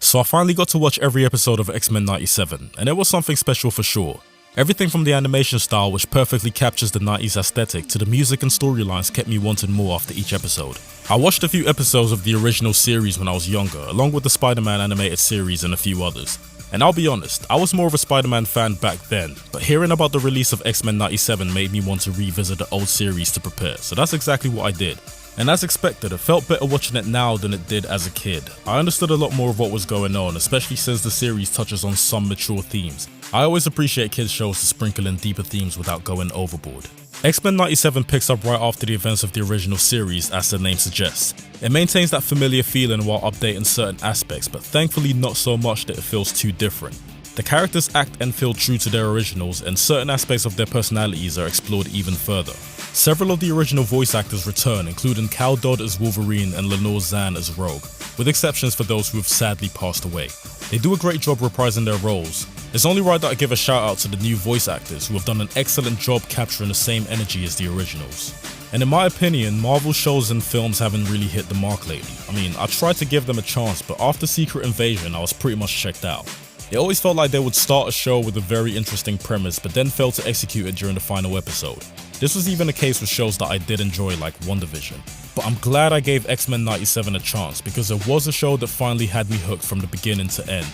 So I finally got to watch every episode of X-Men 97, and it was something special for sure. Everything from the animation style, which perfectly captures the 90s aesthetic, to the music and storylines kept me wanting more after each episode. I watched a few episodes of the original series when I was younger, along with the Spider-Man animated series and a few others. And I'll be honest, I was more of a Spider-Man fan back then, but hearing about the release of X-Men 97 made me want to revisit the old series to prepare, so that's exactly what I did. And as expected, it felt better watching it now than it did as a kid. I understood a lot more of what was going on, especially since the series touches on some mature themes. I always appreciate kids shows to sprinkle in deeper themes without going overboard. X-Men 97 picks up right after the events of the original series, as the name suggests. It maintains that familiar feeling while updating certain aspects, but thankfully not so much that it feels too different. The characters act and feel true to their originals, and certain aspects of their personalities are explored even further. Several of the original voice actors return, including Cal Dodd as Wolverine and Lenore Zan as Rogue, with exceptions for those who have sadly passed away. They do a great job reprising their roles. It's only right that I give a shout out to the new voice actors who have done an excellent job capturing the same energy as the originals. And in my opinion, Marvel shows and films haven't really hit the mark lately. I mean, I tried to give them a chance, but after Secret Invasion I was pretty much checked out. It always felt like they would start a show with a very interesting premise but then fail to execute it during the final episode. This was even the case with shows that I did enjoy like WandaVision. But I'm glad I gave X-Men 97 a chance because it was a show that finally had me hooked from the beginning to end.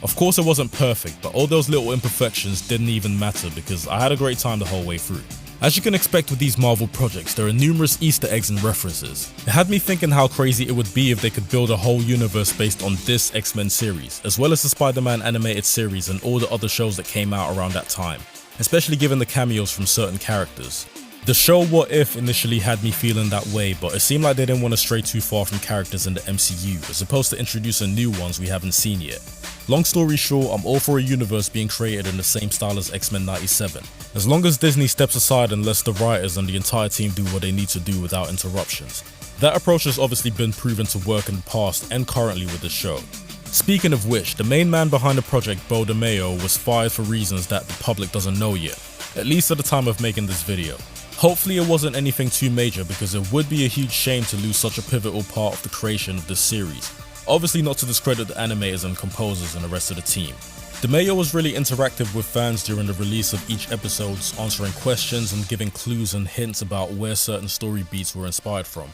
Of course it wasn't perfect, but all those little imperfections didn't even matter because I had a great time the whole way through. As you can expect with these Marvel projects, there are numerous Easter eggs and references. It had me thinking how crazy it would be if they could build a whole universe based on this X-Men series, as well as the Spider-Man animated series and all the other shows that came out around that time, especially given the cameos from certain characters. The show What If initially had me feeling that way, but it seemed like they didn't want to stray too far from characters in the MCU, as opposed to introducing new ones we haven't seen yet. Long story short, I'm all for a universe being created in the same style as X-Men 97, as long as Disney steps aside and lets the writers and the entire team do what they need to do without interruptions. That approach has obviously been proven to work in the past and currently with the show. Speaking of which, the main man behind the project, Bo DeMeo, was fired for reasons that the public doesn't know yet, at least at the time of making this video. Hopefully it wasn't anything too major because it would be a huge shame to lose such a pivotal part of the creation of this series. Obviously not to discredit the animators and composers and the rest of the team. DeMeo was really interactive with fans during the release of each episode, answering questions and giving clues and hints about where certain story beats were inspired from.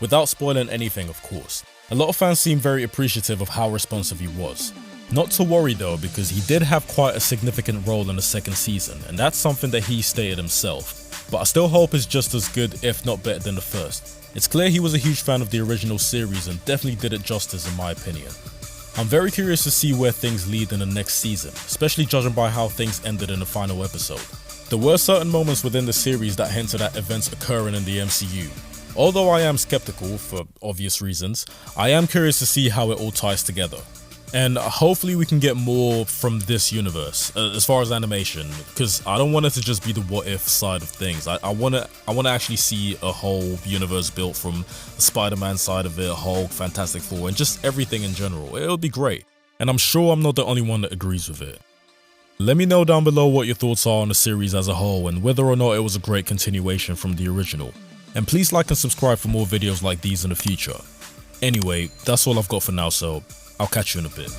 Without spoiling anything, of course. A lot of fans seemed very appreciative of how responsive he was. Not to worry though, because he did have quite a significant role in the second season, and that's something that he stated himself. But I still hope it's just as good, if not better than the first. It's clear he was a huge fan of the original series and definitely did it justice in my opinion. I'm very curious to see where things lead in the next season, especially judging by how things ended in the final episode. There were certain moments within the series that hinted at events occurring in the MCU. Although I am skeptical, for obvious reasons, I am curious to see how it all ties together. And hopefully we can get more from this universe, as far as animation, because I don't want it to just be the what if side of things. I want to actually see a whole universe built from the Spider-Man side of it, Hulk, Fantastic Four, and just everything in general. It would be great. And I'm sure I'm not the only one that agrees with it. Let me know down below what your thoughts are on the series as a whole and whether or not it was a great continuation from the original. And please like and subscribe for more videos like these in the future. Anyway, that's all I've got for now, so I'll catch you in a bit.